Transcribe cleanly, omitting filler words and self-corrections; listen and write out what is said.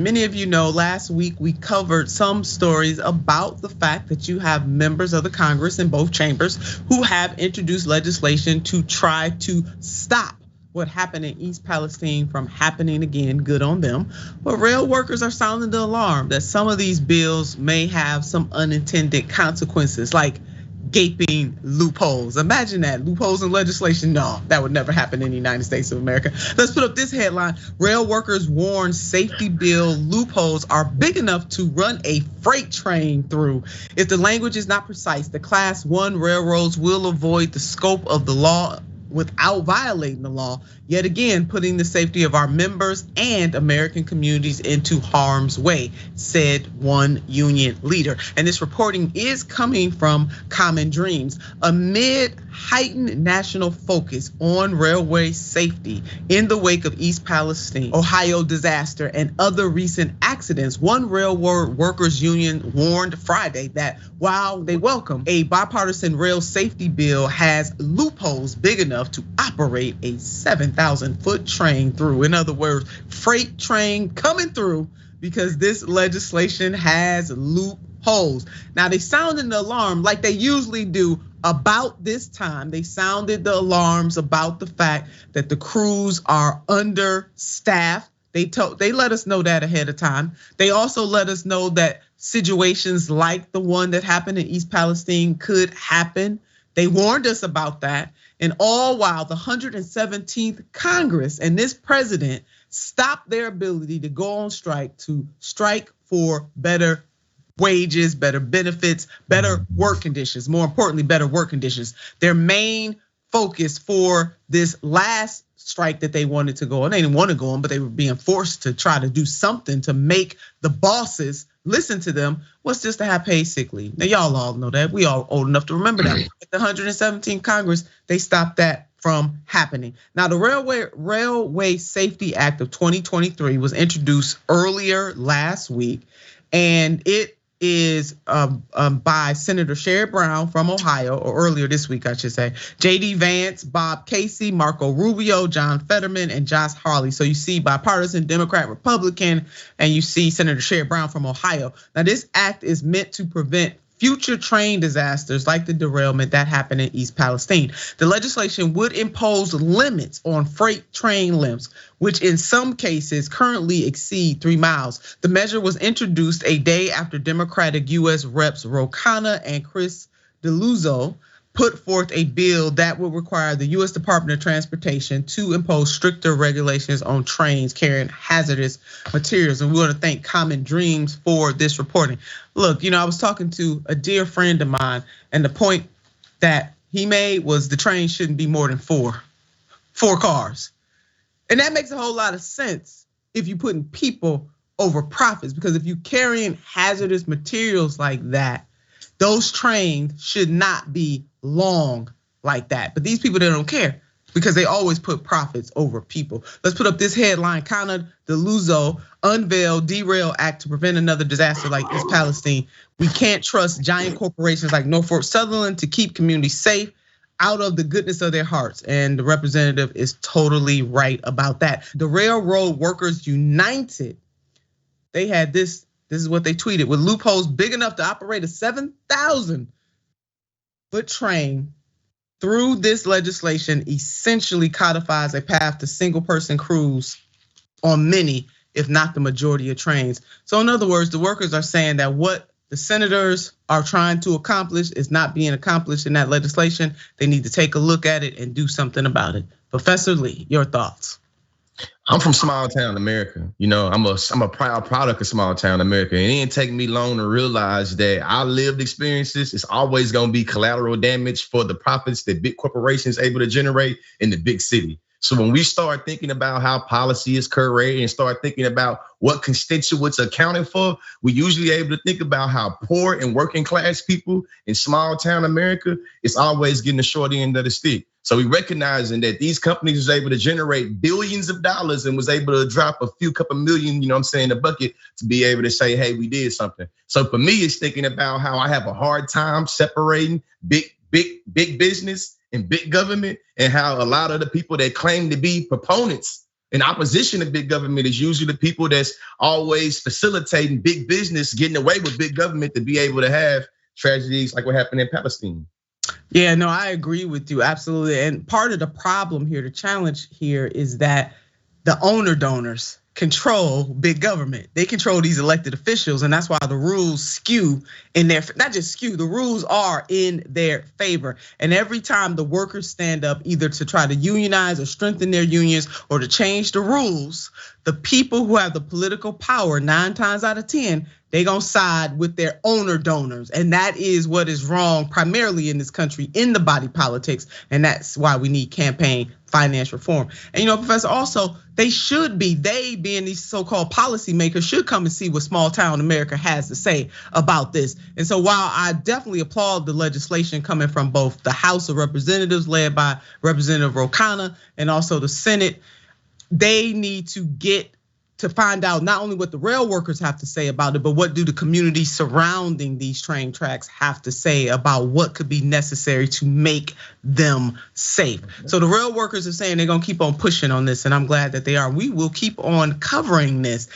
Many of you know last week we covered some stories about the fact that you have members of the Congress in both chambers who have introduced legislation to try to stop what happened in East Palestine from happening again. Good on them. But rail workers are sounding the alarm that some of these bills may have some unintended consequences, like gaping loopholes. Imagine that, loopholes in legislation. No, that would never happen in the United States of America. Let's put up this headline. Rail workers warn safety bill loopholes are big enough to run a freight train through. If the language is not precise, the class 1 railroads will avoid the scope of the law without violating the law, yet again putting the safety of our members and American communities into harm's way, said one union leader. And this reporting is coming from Common Dreams. Amid heightened national focus on railway safety in the wake of East Palestine, Ohio disaster, and other recent accidents, one railroad workers union warned Friday that while they welcome a bipartisan rail safety bill has loopholes big enough to operate a 7,000-foot train through. In other words, freight train coming through because this legislation has loopholes. Now they sounded the alarm like they usually do about this time. They sounded the alarms about the fact that the crews are understaffed. They let us know that ahead of time. They also let us know that situations like the one that happened in East Palestine could happen. They warned us about that. And all while the 117th Congress and this president stopped their ability to go on strike, to strike for better wages, better benefits, better work conditions, more importantly, better work conditions. Their main focus for this last strike that they wanted to go on, they didn't want to go on, but they were being forced to try to do something to make the bosses listen to them, was just to have paid sick leave. Now y'all all know that, we all old enough to remember that. At the 117th Congress, they stopped that from happening. Now the Railway Safety Act of 2023 was introduced earlier last week, and it is by Senator Sherrod Brown from Ohio, or earlier this week, I should say, J.D. Vance, Bob Casey, Marco Rubio, John Fetterman, and Josh Hawley. So you see bipartisan, Democrat, Republican, and you see Senator Sherrod Brown from Ohio. Now this act is meant to prevent future train disasters like the derailment that happened in East Palestine. The legislation would impose limits on freight train lengths, which in some cases currently exceed 3 miles. The measure was introduced a day after Democratic U.S. Reps Khanna and Chris Deluzio put forth a bill that would require the U.S. Department of Transportation to impose stricter regulations on trains carrying hazardous materials. And we want to thank Common Dreams for this reporting. Look, I was talking to a dear friend of mine, and the point that he made was the train shouldn't be more than four cars. And that makes a whole lot of sense if you're putting people over profits, because if you're carrying hazardous materials like that, those trains should not be long like that. But these people, they don't care because they always put profits over people. Let's put up this headline. Khanna Deluzio unveiled Derail Act to prevent another disaster like East Palestine. We can't trust giant corporations like Norfolk Southern to keep communities safe out of the goodness of their hearts. And the representative is totally right about that. The Railroad Workers United, they had this is what they tweeted: with loopholes big enough to operate a 7,000-foot train through this legislation essentially codifies a path to single person crews on many, if not the majority of trains. So in other words, the workers are saying that what the senators are trying to accomplish is not being accomplished in that legislation. They need to take a look at it and do something about it. Professor Lee, your thoughts? I'm from small town America. I'm a proud product of small town America. And it didn't take me long to realize that our lived experiences is always gonna be collateral damage for the profits that big corporations able to generate in the big city. So when we start thinking about how policy is created and start thinking about what constituents are accounted for, we usually able to think about how poor and working class people in small town America is always getting the short end of the stick. So we recognizing that these companies was able to generate billions of dollars and was able to drop a few couple million, in a bucket to be able to say, hey, we did something. So for me, it's thinking about how I have a hard time separating big business and big government, and how a lot of the people that claim to be proponents in opposition to big government is usually the people that's always facilitating big business, getting away with big government to be able to have tragedies like what happened in Palestine. Yeah, no, I agree with you, absolutely. And part of the problem here, the challenge here is that the owner donors control big government. They control these elected officials, and that's why the rules skew in their, not just skew, the rules are in their favor. And every time the workers stand up either to try to unionize or strengthen their unions or to change the rules, the people who have the political power 9 times out of 10, they gonna side with their owner donors. And that is what is wrong primarily in this country, in the body politics. And that's why we need campaign finance reform. And Professor, also, they being these so-called policymakers should come and see what small town America has to say about this. And so while I definitely applaud the legislation coming from both the House of Representatives led by Representative Khanna and also the Senate, they need to get to find out not only what the rail workers have to say about it, but what do the communities surrounding these train tracks have to say about what could be necessary to make them safe. So the rail workers are saying they're gonna keep on pushing on this, and I'm glad that they are. We will keep on covering this.